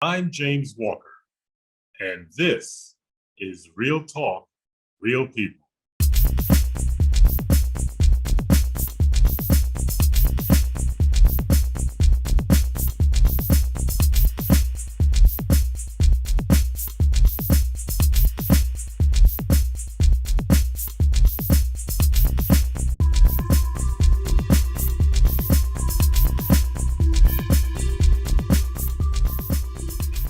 I'm James Walker, and this is Real Talk, Real People.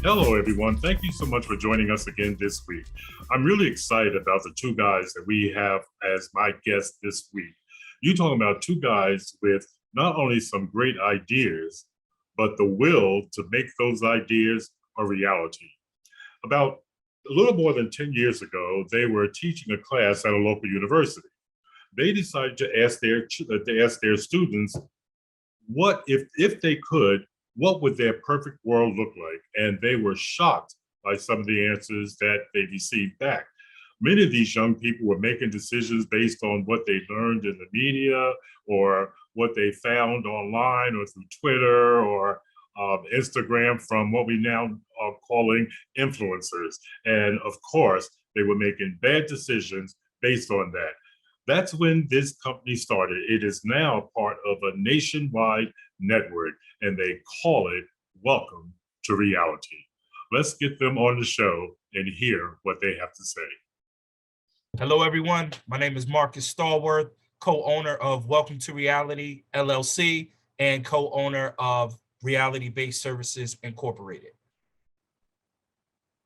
Hello, everyone. Thank you so much for joining us again this week. I'm really excited about the two guys that we have as my guests this week. You're talking about two guys with not only some great ideas, but the will to make those ideas a reality. About a little more than 10 years ago, they were teaching a class at a local university. They decided to ask their students, what if they could, what would their perfect world look like? And they were shocked by some of the answers that they received back. Many of these young people were making decisions based on what they learned in the media or what they found online or through Twitter or Instagram from what we now are calling influencers. And of course, they were making bad decisions based on that. That's when this company started. It is now part of a nationwide network, and they call it Welcome to Reality. Let's get them on the show and hear what they have to say. Hello, everyone. My name is Marcus Stallworth, co-owner of Welcome to Reality, LLC, and co-owner of Reality Based Services, Incorporated.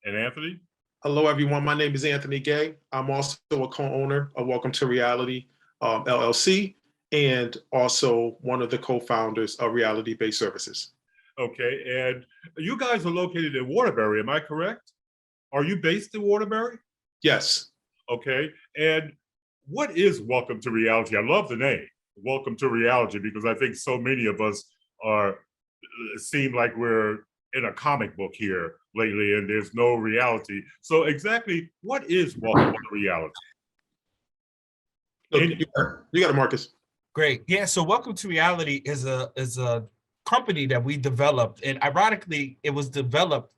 And Anthony? Hello, everyone. My name is Anthony Gay. I'm also a co-owner of Welcome to Reality, LLC, and also one of the co-founders of Reality Based Services. Okay, and you guys are located in Waterbury, am I correct? Are you based in Waterbury? Yes. Okay, and what is Welcome to Reality? I love the name, Welcome to Reality, because I think so many of us seem like we're in a comic book here lately and there's no reality. So exactly what is Welcome to Reality? Look, you got it, Marcus. Great. Yeah, so Welcome to Reality is a company that we developed, and ironically, it was developed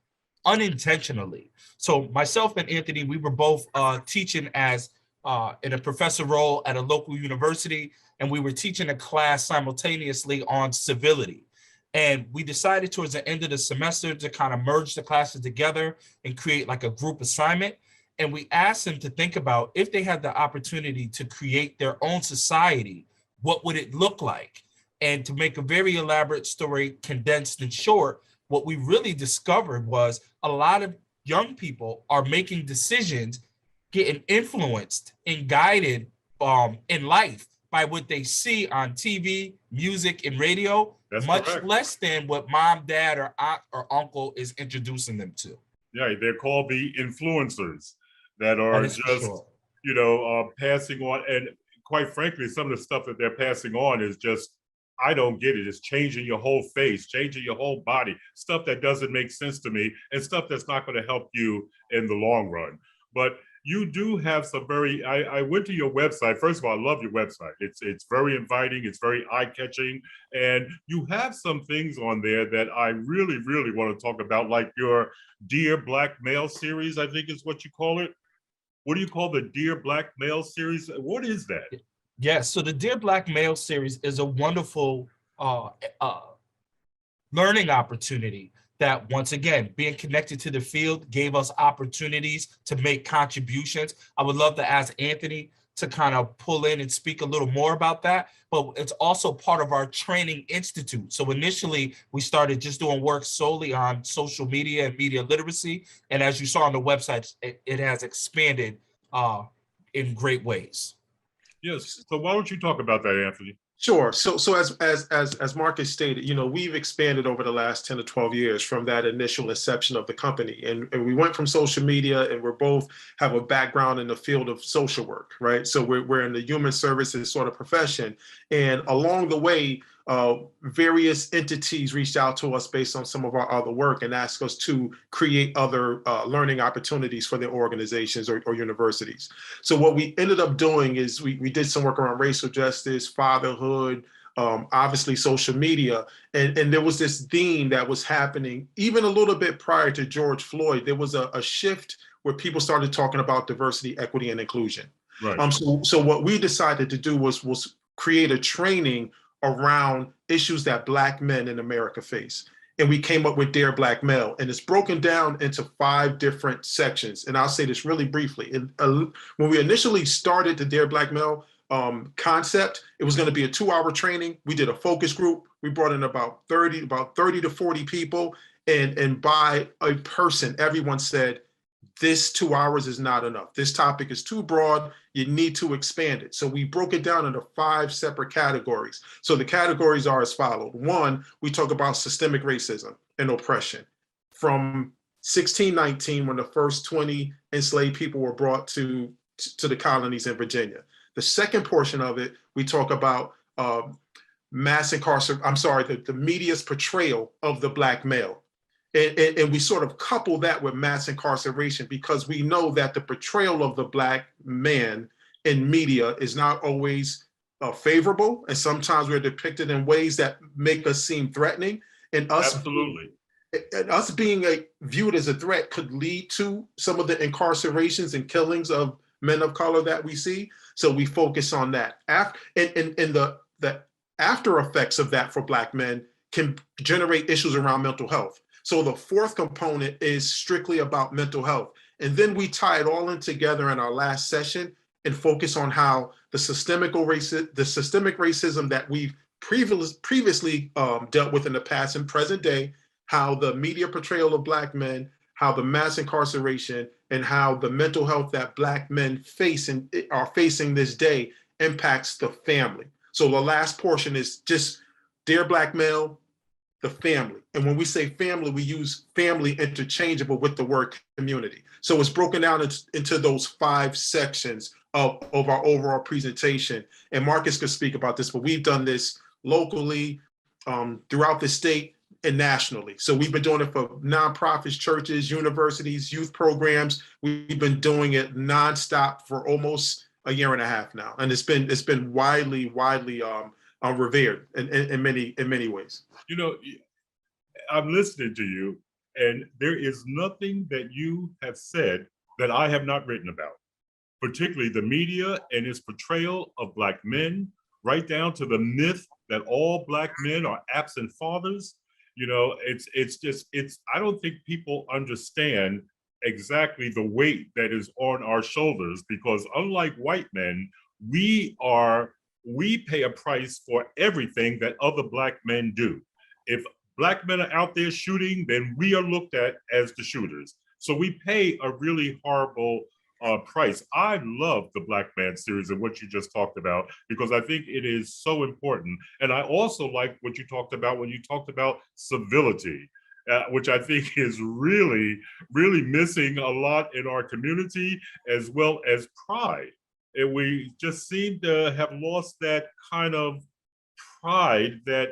unintentionally. So myself and Anthony, we were both teaching as in a professor role at a local university, and we were teaching a class simultaneously on civility. And we decided towards the end of the semester to kind of merge the classes together and create like a group assignment. And we asked them to think about, if they had the opportunity to create their own society, what would it look like? And to make a very elaborate story condensed and short, what we really discovered was a lot of young people are making decisions, getting influenced and guided in life by what they see on TV, music, and radio. That's much correct. Less than what mom, dad, or aunt or uncle is introducing them to. Yeah, they're called the influencers that are just, passing on. And quite frankly, some of the stuff that they're passing on is just, I don't get it. It's changing your whole face, changing your whole body, stuff that doesn't make sense to me, and stuff that's not going to help you in the long run. But you do have some I went to your website. First of all, I love your website. It's very inviting. It's very eye-catching. And you have some things on there that I really, really want to talk about, like your Dear Black Male series, I think is what you call it. What do you call the Dear Black Male series? What is that? Yes, so the Dear Black Male series is a wonderful learning opportunity that, once again, being connected to the field gave us opportunities to make contributions. I would love to ask Anthony to kind of pull in and speak a little more about that, but it's also part of our training institute. So initially, we started just doing work solely on social media and media literacy. And as you saw on the website, it has expanded in great ways. Yes, so why don't you talk about that, Anthony? Sure. So as Marcus stated, we've expanded over the last 10 to 12 years from that initial inception of the company. And we went from social media, and we're both have a background in the field of social work, right? So we're in the human services sort of profession. And along the way, various entities reached out to us based on some of our other work and asked us to create other learning opportunities for their organizations or universities. So what we ended up doing is we did some work around racial justice, fatherhood, obviously social media. And there was this theme that was happening even a little bit prior to George Floyd. There was a shift where people started talking about diversity, equity, and inclusion. Right. So what we decided to do was create a training around issues that Black men in America face. And we came up with Dear Black Male, and it's broken down into 5 different sections. And I'll say this really briefly. When we initially started the Dear Black Male concept, it was going to be a 2-hour training. We did a focus group. We brought in about 30 to 40 people, and by a person, everyone said, this 2 hours is not enough. This topic is too broad. You need to expand it. So we broke it down into 5 separate categories. So the categories are as follows. 1, we talk about systemic racism and oppression. From 1619, when the first 20 enslaved people were brought to the colonies in Virginia. The second portion of it, we talk about mass incarceration. I'm sorry, the media's portrayal of the Black male. And we sort of couple that with mass incarceration, because we know that the portrayal of the Black man in media is not always favorable. And sometimes we're depicted in ways that make us seem threatening. And Absolutely. Us being viewed as a threat could lead to some of the incarcerations and killings of men of color that we see. So we focus on that. And the after effects of that for Black men can generate issues around mental health. So the 4th component is strictly about mental health. And then we tie it all in together in our last session and focus on how the systemic racism that we've previously dealt with in the past and present day, how the media portrayal of Black men, how the mass incarceration, and how the mental health that Black men face and are facing this day impacts the family. So the last portion is just Dear Black Male, the family. And when we say family, we use family interchangeable with the word community. So it's broken down into those 5 sections of our overall presentation. And Marcus could speak about this, but we've done this locally, throughout the state and nationally. So we've been doing it for nonprofits, churches, universities, youth programs. We've been doing it nonstop for almost a year and a half now. And it's been widely revered in many ways. You know, I'm listening to you, and there is nothing that you have said that I have not written about, particularly the media and its portrayal of Black men, right down to the myth that all Black men are absent fathers. You know, I don't think people understand exactly the weight that is on our shoulders, because unlike white men, we pay a price for everything that other Black men do. If Black men are out there shooting, then we are looked at as the shooters. So we pay a really horrible price. I love the Black Man series and what you just talked about, because I think it is so important. And I also like what you talked about when you talked about civility, which I think is really, really missing a lot in our community, as well as pride. And we just seem to have lost that kind of pride that,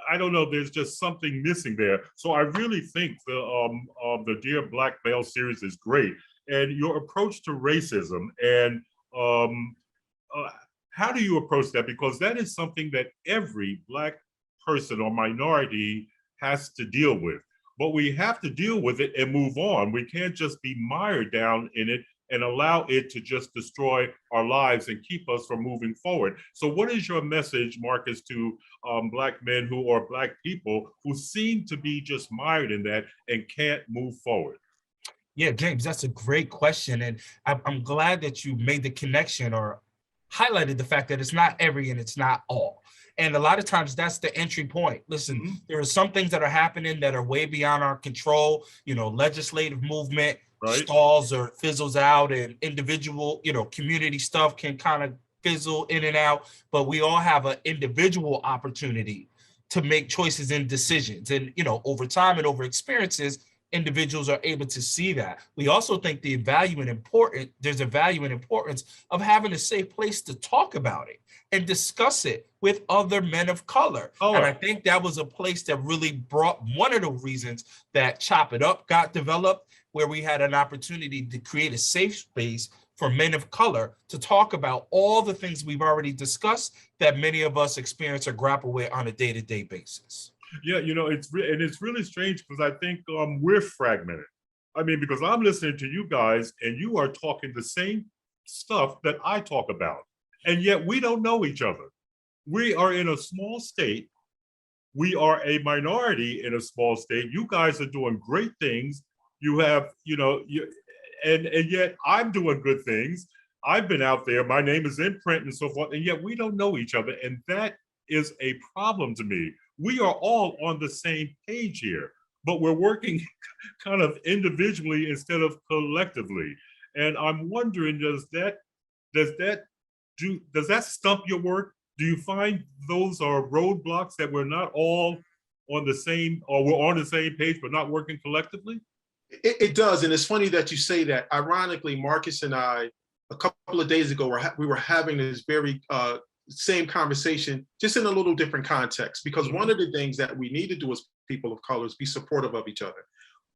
I don't know, there's just something missing there. So I really think the Dear Black Male series is great. And your approach to racism, and how do you approach that? Because that is something that every Black person or minority has to deal with. But we have to deal with it and move on. We can't just be mired down in it and allow it to just destroy our lives and keep us from moving forward. So what is your message, Marcus, to Black men or Black people who seem to be just mired in that and can't move forward? Yeah, James, that's a great question. And I'm glad that you made the connection or highlighted the fact that it's not every and it's not all. And a lot of times that's the entry point. Listen, there are some things that are happening that are way beyond our control. You know, legislative movement stalls or fizzles out, and individual, community stuff can kind of fizzle in and out. But we all have an individual opportunity to make choices and decisions. And, over time and over experiences, individuals are able to see that. We also think there's a value and importance of having a safe place to talk about it and discuss it with other men of color. And I think that was a place that really brought one of the reasons that Chop It Up got developed, where we had an opportunity to create a safe space for men of color to talk about all the things we've already discussed that many of us experience or grapple with on a day-to-day basis. Yeah, it's really strange because I think we're fragmented. I mean, because I'm listening to you guys and you are talking the same stuff that I talk about, and yet we don't know each other. We are in a small state. We are a minority in a small state. You guys are doing great things. You have, and yet I'm doing good things. I've been out there. My name is in print and so forth, and yet we don't know each other, and that is a problem to me. We are all on the same page here, but we're working kind of individually instead of collectively. And I'm wondering, does that stump your work? Do you find those are roadblocks that we're not all on the same, or we're on the same page but not working collectively? It does, and it's funny that you say that. Ironically, Marcus and I, a couple of days ago, we were having this very same conversation, just in a little different context. Because one of the things that we need to do as people of color is be supportive of each other.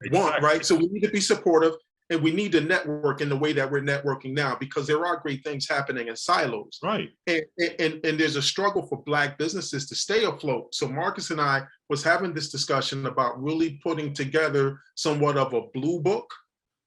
Exactly. Right? So we need to be supportive, and we need to network in the way that we're networking now, because there are great things happening in silos. Right. And there's a struggle for Black businesses to stay afloat. So Marcus and I was having this discussion about really putting together somewhat of a blue book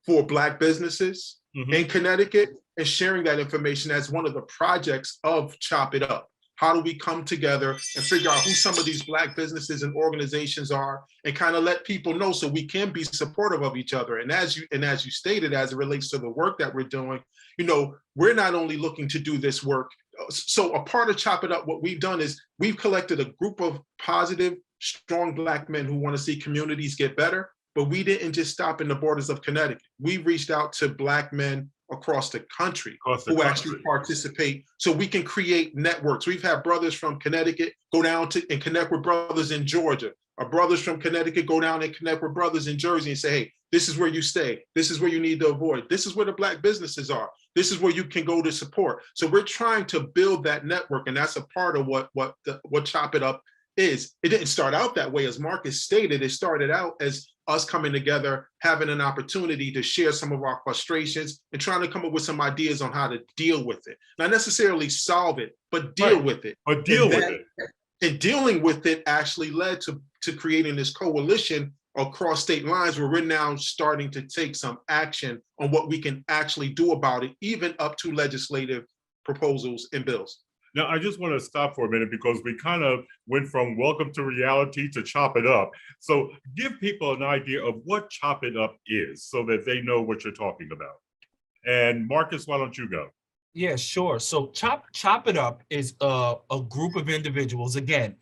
for Black businesses in Connecticut, and sharing that information as one of the projects of Chop It Up. How do we come together and figure out who some of these Black businesses and organizations are, and kind of let people know so we can be supportive of each other. And as you stated, as it relates to the work that we're doing, we're not only looking to do this work. So a part of Chop It Up, what we've done is we've collected a group of positive, strong Black men who want to see communities get better. But we didn't just stop in the borders of Connecticut. We reached out to Black men across the country who actually participate, so we can create networks. We've had brothers from Connecticut go down and connect with brothers in Georgia. Our brothers from Connecticut go down and connect with brothers in Jersey and say, hey, this is where you stay. This is where you need to avoid. This is where the Black businesses are. This is where you can go to support. So we're trying to build that network, and that's a part of what Chop It Up is. It didn't start out that way, as Marcus stated. It started out as us coming together, having an opportunity to share some of our frustrations and trying to come up with some ideas on how to deal with it. Not necessarily solve it, but deal with it. But deal with it. And dealing with it actually led to creating this coalition across state lines, where we're now starting to take some action on what we can actually do about it, even up to legislative proposals and bills. Now, I just want to stop for a minute because we kind of went from Welcome to Reality to Chop It Up. So give people an idea of what Chop It Up is so that they know what you're talking about. And Marcus, why don't you go? Yeah, sure. So Chop It Up is a group of individuals. Again,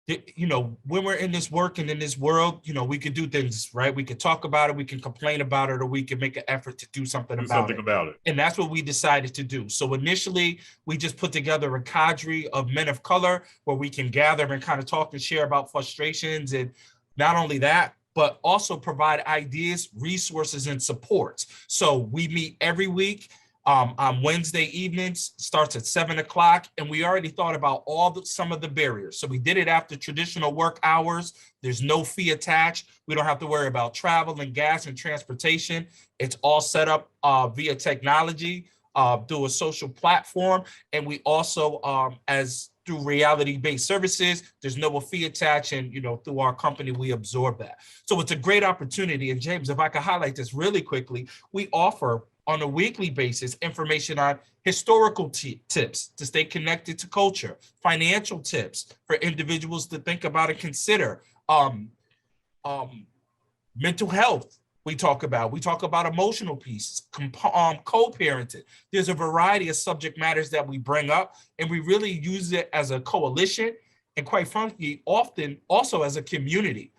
when we're in this work and in this world, we could do things, right? We could talk about it, we can complain about it, or we can make an effort to do something about it. And that's what we decided to do. So initially, we just put together a cadre of men of color where we can gather and kind of talk and share about frustrations. And not only that, but also provide ideas, resources, and supports. So we meet every week. On Wednesday evenings, starts at 7 o'clock, and we already thought about some of the barriers. So we did it after traditional work hours. There's no fee attached. We don't have to worry about travel and gas and transportation. It's all set up via technology, through a social platform. And we also, through reality-based services, there's no fee attached, and through our company, we absorb that. So it's a great opportunity. And James, if I could highlight this really quickly, we offer on a weekly basis information on historical tips to stay connected to culture, financial tips for individuals to think about and consider, mental health. We talk about emotional pieces, co-parenting. There's a variety of subject matters that we bring up, and we really use it as a coalition, and quite frankly, often also as a community.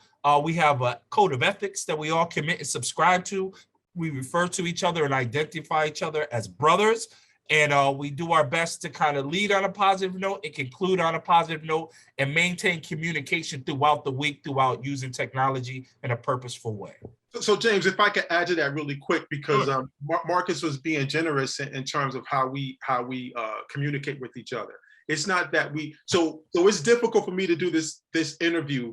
We have a code of ethics that we all commit and subscribe to. We refer to each other and identify each other as brothers. And we do our best to kind of lead on a positive note and conclude on a positive note, and maintain communication throughout the week, throughout using technology in a purposeful way. So James, if I could add to that really quick, because Marcus was being generous in terms of how we communicate with each other. It's not that so it's difficult for me to do this interview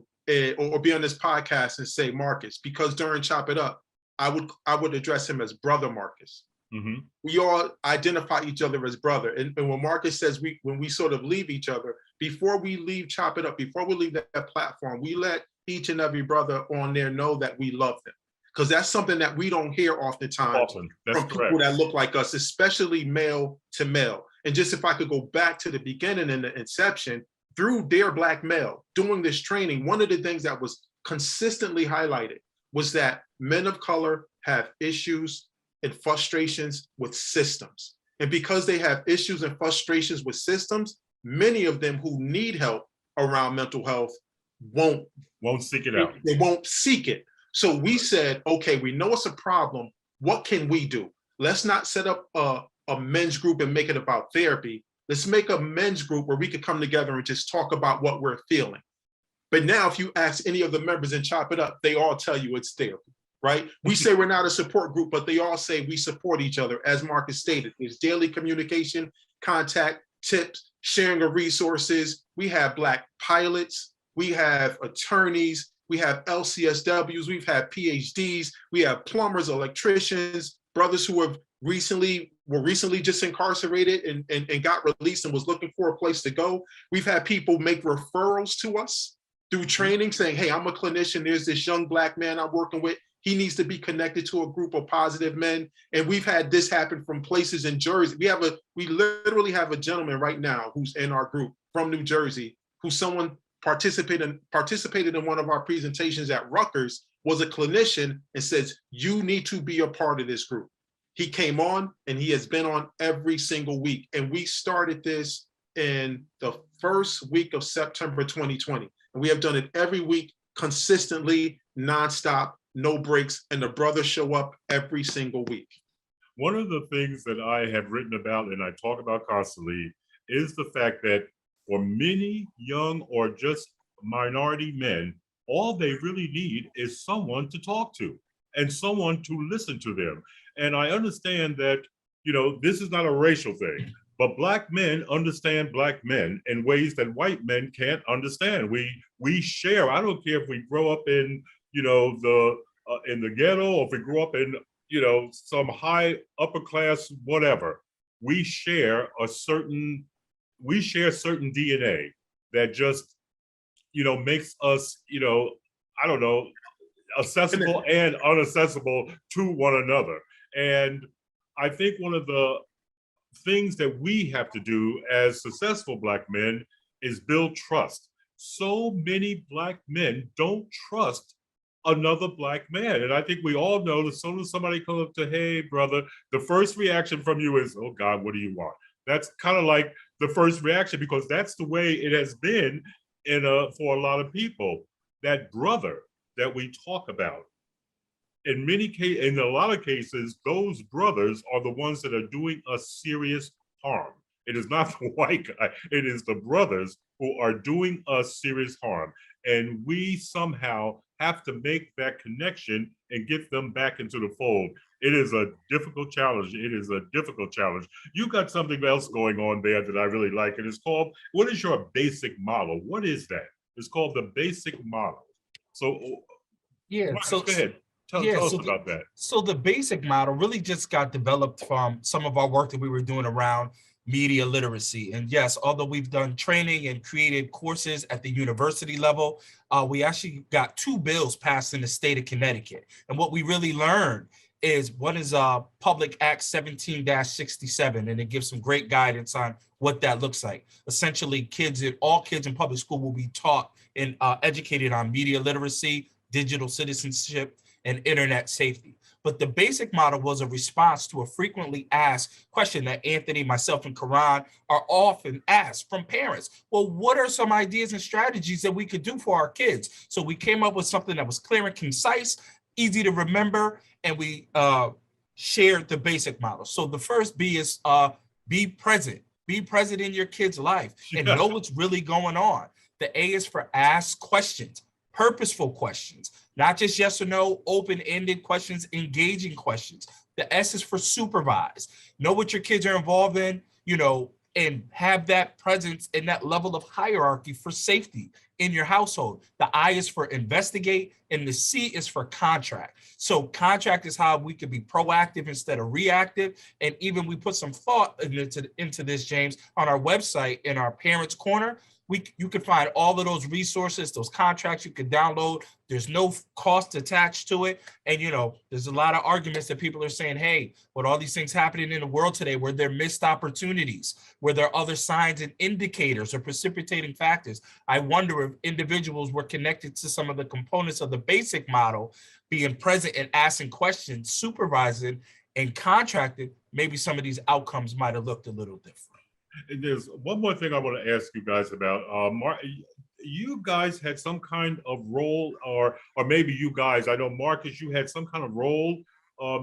or be on this podcast and say Marcus, because during Chop It Up, I would address him as Brother Marcus. Mhm. We all identify each other as brother. And when Marcus says when we sort of leave each other, before we leave Chop It Up, before we leave that platform, we let each and every brother on there know that we love them. Because that's something that we don't hear oftentimes Often. That's from correct. people that look like us, especially male to male. And just if I could go back to the beginning and the inception, through Dear Black Male, doing this training, one of the things that was consistently highlighted was that men of color have issues and frustrations with systems. And because they have issues and frustrations with systems, many of them who need help around mental health won't Seek it out. They won't seek it. So we said, okay, we know it's a problem. What can we do? Let's not set up a men's group and make it about therapy. Let's make a men's group where we could come together and just talk about what we're feeling. But now if you ask any of the members and Chop It Up, they all tell you it's therapy, right? We say we're not a support group, but they all say we support each other. As Marcus stated, there's daily communication, contact, tips, sharing of resources. We have Black pilots, we have attorneys, we have LCSWs, we've had PhDs, we have plumbers, electricians, brothers who were recently just incarcerated and got released and was looking for a place to go. We've had people make referrals to us through training saying, hey, I'm a clinician. There's this young Black man I'm working with. He needs to be connected to a group of positive men. And we've had this happen from places in Jersey. We literally have a gentleman right now who's in our group from New Jersey, who someone participated in one of our presentations at Rutgers, was a clinician and says, you need to be a part of this group. He came on and he has been on every single week. And we started this in the first week of September 2020. And we have done it every week, consistently, nonstop, no breaks, and the brothers show up every single week. One of the things that I have written about and I talk about constantly is the fact that for many young or just minority men, all they really need is someone to talk to and someone to listen to them. And I understand that, this is not a racial thing, but Black men understand Black men in ways that white men can't understand. We share. I don't care if we grow up in, in the ghetto, or if we grew up in, some high upper class, whatever. We share certain DNA that just, makes us, I don't know, accessible and unaccessible to one another. And I think one of the things that we have to do as successful Black men is build trust. So many Black men don't trust another Black man. And I think we all know that as soon as somebody comes up to, hey, brother, the first reaction from you is, oh God, what do you want? That's kind of like the first reaction, because that's the way it has been for a lot of people. That brother that we talk about, in a lot of cases, those brothers are the ones that are doing us serious harm. It is not the white guy, it is the brothers who are doing us serious harm. And we somehow have to make that connection and get them back into the fold. It is a difficult challenge. You got something else going on there that I really like. It is called, what is your basic model? What is that? It's called the basic model. So, Yeah, Marcus, so go ahead. Tell us about that. So the basic model really just got developed from some of our work that we were doing around media literacy. And yes, although we've done training and created courses at the university level, we actually got 2 bills passed in the state of Connecticut. And what we really learned is one is Public Act 17-67, and it gives some great guidance on what that looks like. Essentially, all kids in public school will be taught and educated on media literacy, digital citizenship, and internet safety. But the basic model was a response to a frequently asked question that Anthony, myself, and Karan are often asked from parents. Well, what are some ideas and strategies that we could do for our kids? So we came up with something that was clear and concise, easy to remember, and we shared the basic model. So the first B is be present. Be present in your kid's life and know what's really going on. The A is for ask questions, purposeful questions, not just yes or no, open-ended questions, engaging questions. The S is for supervise. Know what your kids are involved in, and have that presence and that level of hierarchy for safety in your household. The I is for investigate and the C is for contract. So contract is how we could be proactive instead of reactive. And even we put some thought into this, James, on our website in our Parents Corner. You can find all of those resources, those contracts you can download. There's no cost attached to it. And, there's a lot of arguments that people are saying, hey, with all these things happening in the world today, where there are missed opportunities, where there are other signs and indicators or precipitating factors, I wonder if individuals were connected to some of the components of the basic model, being present and asking questions, supervising and contracted, maybe some of these outcomes might have looked a little different. And there's one more thing I want to ask you guys about. You guys had some kind of role, or maybe you guys, I know Marcus, you had some kind of role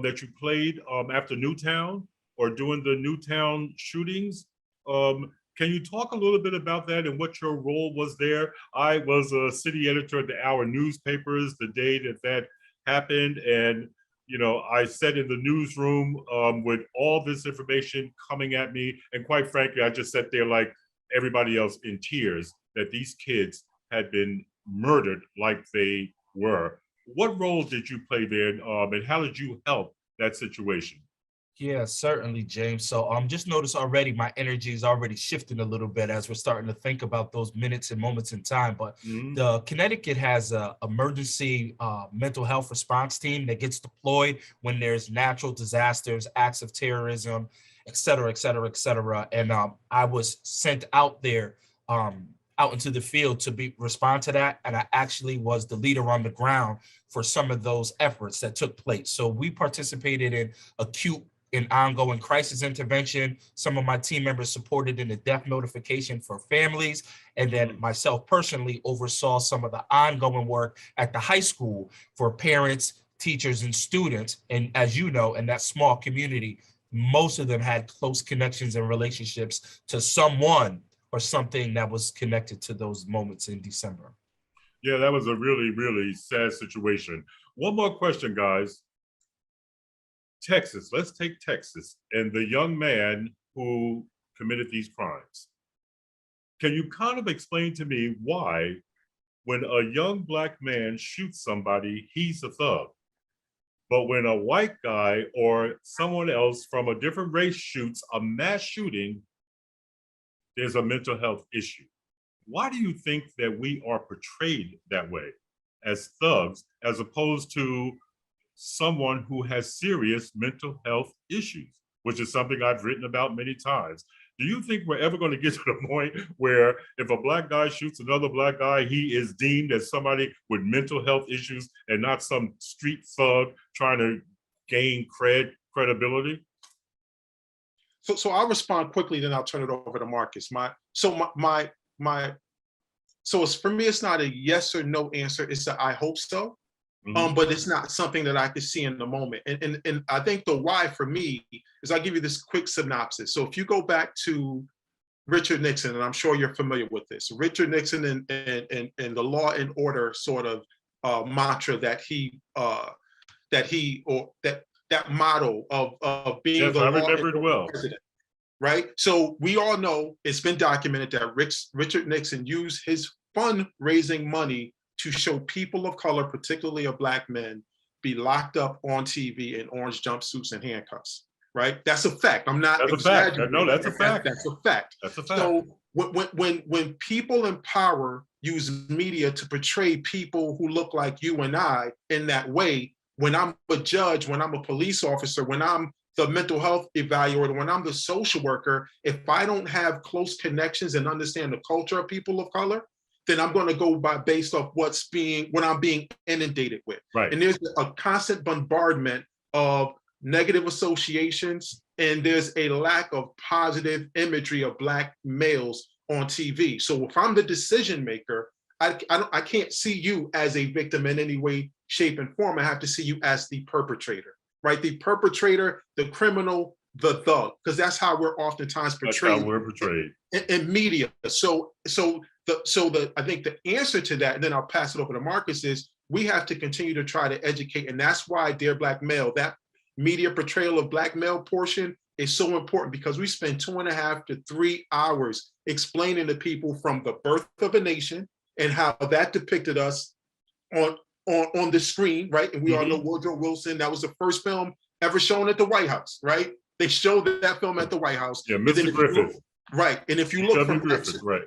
that you played after Newtown or during the Newtown shootings. Can you talk a little bit about that and what your role was there? I was a city editor at the Hour newspapers the day that happened, and I sat in the newsroom with all this information coming at me. And quite frankly, I just sat there like everybody else in tears that these kids had been murdered like they were. What role did you play there, and how did you help that situation? Yeah, certainly, James. So just notice already my energy is already shifting a little bit as we're starting to think about those minutes and moments in time. But the Connecticut has a emergency mental health response team that gets deployed when there's natural disasters, acts of terrorism, et cetera, et cetera, et cetera. And I was sent out there out into the field to respond to that. And I actually was the leader on the ground for some of those efforts that took place. So we participated in acute and ongoing crisis intervention. Some of my team members supported in the death notification for families. And then myself personally oversaw some of the ongoing work at the high school for parents, teachers, and students. And as you know, in that small community, most of them had close connections and relationships to someone or something that was connected to those moments in December. Yeah, that was a really, really sad situation. One more question, guys. Texas, let's take Texas and the young man who committed these crimes. Can you kind of explain to me why, when a young Black man shoots somebody, he's a thug? But when a white guy or someone else from a different race shoots a mass shooting, there's a mental health issue? Why do you think that we are portrayed that way, as thugs, as opposed to someone who has serious mental health issues, which is something I've written about many times? Do you think we're ever going to get to the point where if a Black guy shoots another Black guy, he is deemed as somebody with mental health issues and not some street thug trying to gain credibility? So I'll respond quickly, then I'll turn it over to Marcus. So it's, for me, it's not a yes or no answer. It's a I hope so. But it's not something that I could see in the moment. And I think the why for me is, I'll give you this quick synopsis. So if you go back to Richard Nixon, and I'm sure you're familiar with this, Richard Nixon and the law and order sort of mantra that motto of being yes, the I law remember it well. president, right? So we all know, it's been documented that Richard Nixon used his fundraising money to show people of color, particularly of Black men, be locked up on TV in orange jumpsuits and handcuffs, right? That's a fact. I'm not exaggerating. No, that's a fact. That's a fact. That's a fact. So when people in power use media to portray people who look like you and I in that way, when I'm a judge, when I'm a police officer, when I'm the mental health evaluator, when I'm the social worker, if I don't have close connections and understand the culture of people of color, then I'm going to go based off what I'm being inundated with. Right. And there's a constant bombardment of negative associations, and there's a lack of positive imagery of Black males on TV. So if I'm the decision maker, I can't see you as a victim in any way, shape, and form. I have to see you as the perpetrator, right? The perpetrator, the criminal, the thug, because that's how we're oftentimes portrayed. That's how we're portrayed in media. So I think the answer to that, and then I'll pass it over to Marcus, is we have to continue to try to educate. And that's why Dear Black Male, that media portrayal of Black male portion, is so important because we spend 2.5 to 3 hours explaining to people from the birth of a nation and how that depicted us on the screen, right? And we all know Woodrow Wilson, that was the first film ever shown at the White House, right? They showed that film at the White House. Yeah, Mr. Griffith. Right, and if you look from Griffith, right.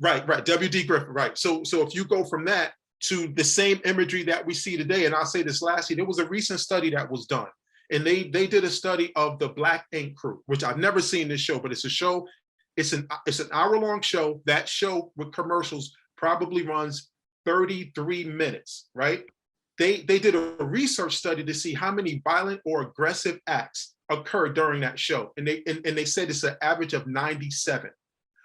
Right, W.D. Griffith, right. So if you go from that to the same imagery that we see today, and I'll say this lastly, there was a recent study that was done, and they did a study of the Black Ink Crew, which I've never seen this show, but it's a show, it's an hour-long show. That show with commercials probably runs 33 minutes, right? They did a research study to see how many violent or aggressive acts occurred during that show, and they said it's an average of 97.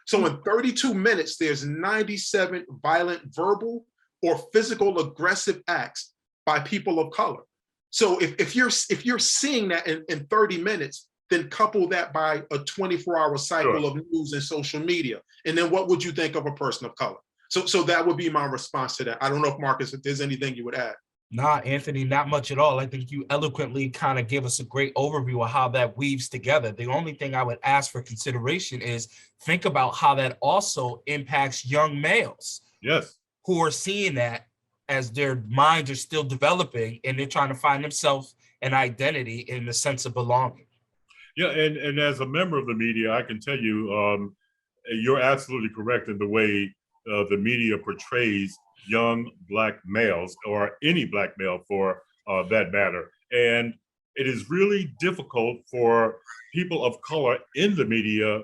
So in 32 minutes, there's 97 violent verbal or physical aggressive acts by people of color. So if you're seeing that in 30 minutes, then couple that by a 24-hour cycle of news and social media, and then what would you think of a person of color? So that would be my response to that. I don't know if Marcus, if there's anything you would add. Nah, Anthony, not much at all. I think you eloquently kind of give us a great overview of how that weaves together. The only thing I would ask for consideration is think about how that also impacts young males. Yes. Who are seeing that as their minds are still developing and they're trying to find themselves an identity in the sense of belonging. Yeah, and as a member of the media, I can tell you, you're absolutely correct in the way the media portrays young Black males, or any Black male for that matter. And it is really difficult for people of color in the media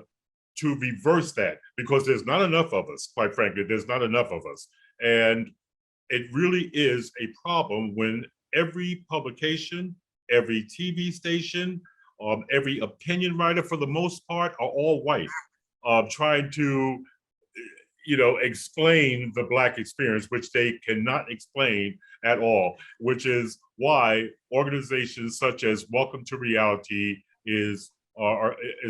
to reverse that, because there's not enough of us, quite frankly, there's not enough of us. And it really is a problem when every publication, every TV station, every opinion writer, for the most part, are all white, trying to explain the Black experience, which they cannot explain at all, which is why organizations such as Welcome to Reality is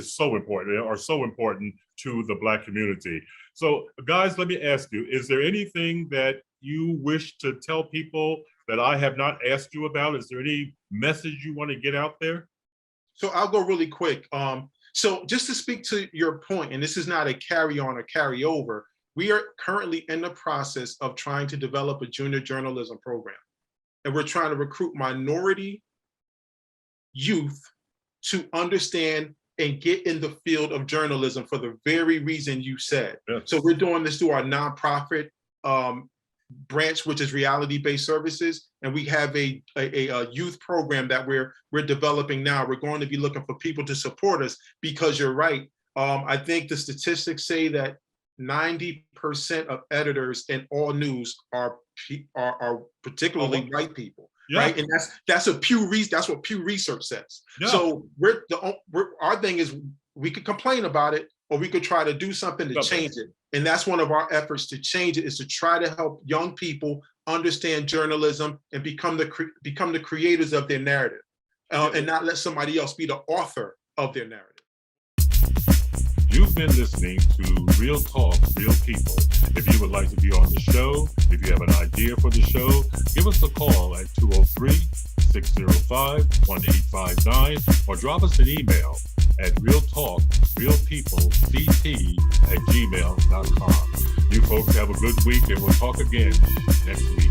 so important, are so important to the Black community. So guys, let me ask you, is there anything that you wish to tell people that I have not asked you about? Is there any message you want to get out there? So I'll go really quick. So just to speak to your point, and this is not a carry on or carry over, we are currently in the process of trying to develop a junior journalism program. And we're trying to recruit minority youth to understand and get in the field of journalism for the very reason you said. Yes. So we're doing this through our nonprofit branch, which is reality-based services. And we have a youth program that we're developing now. We're going to be looking for people to support us, because you're right. I think the statistics say that 90% of editors in all news are particularly white people, right? And that's what Pew Research says. Yeah. So our thing is, we could complain about it, or we could try to do something to change it. And that's one of our efforts to change it, is to try to help young people understand journalism and become the creators of their narrative, and not let somebody else be the author of their narrative. You've been listening to Real Talk, Real People. If you would like to be on the show, if you have an idea for the show, give us a call at 203-605-1859, or drop us an email at realtalkrealpeoplect@gmail.com. You folks have a good week, and we'll talk again next week.